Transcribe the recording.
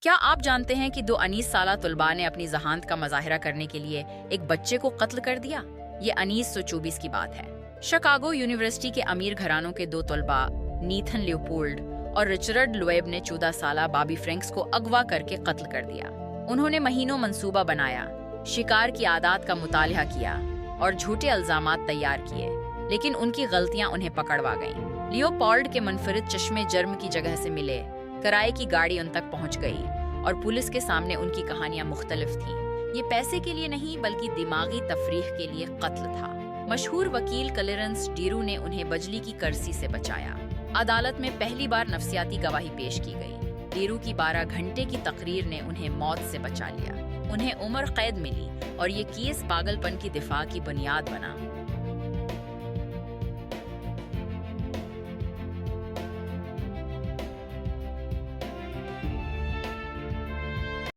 کیا آپ جانتے ہیں کہ 2 19 سالہ طلباء نے اپنی ذہانت کا مظاہرہ کرنے کے لیے ایک بچے کو قتل کر دیا؟ یہ 1924 کی بات ہے۔ شکاگو یونیورسٹی کے امیر گھرانوں کے 2 طلباء نیتھن لیوپولڈ اور رچرڈ لویب نے 14 سالہ بابی فرینکس کو اغوا کر کے قتل کر دیا۔ انہوں نے مہینوں منصوبہ بنایا، شکار کی عادات کا مطالعہ کیا اور جھوٹے الزامات تیار کیے، لیکن ان کی غلطیاں انہیں پکڑوا گئیں۔ لیوپولڈ کے منفرد چشمے جرم کی جگہ سے ملے، کرائے کی گاڑی ان تک پہنچ گئی اور پولیس کے سامنے ان کی کہانیاں مختلف تھیں۔ یہ پیسے کے لیے نہیں بلکہ دماغی تفریح کے لیے قتل تھا۔ مشہور وکیل کلیرنس ڈیرو نے انہیں بجلی کی کرسی سے بچایا۔ عدالت میں پہلی بار نفسیاتی گواہی پیش کی گئی۔ ڈیرو کی 12 گھنٹے کی تقریر نے انہیں موت سے بچا لیا۔ انہیں عمر قید ملی اور یہ کیس پاگل پن کی دفاع کی بنیاد بنا۔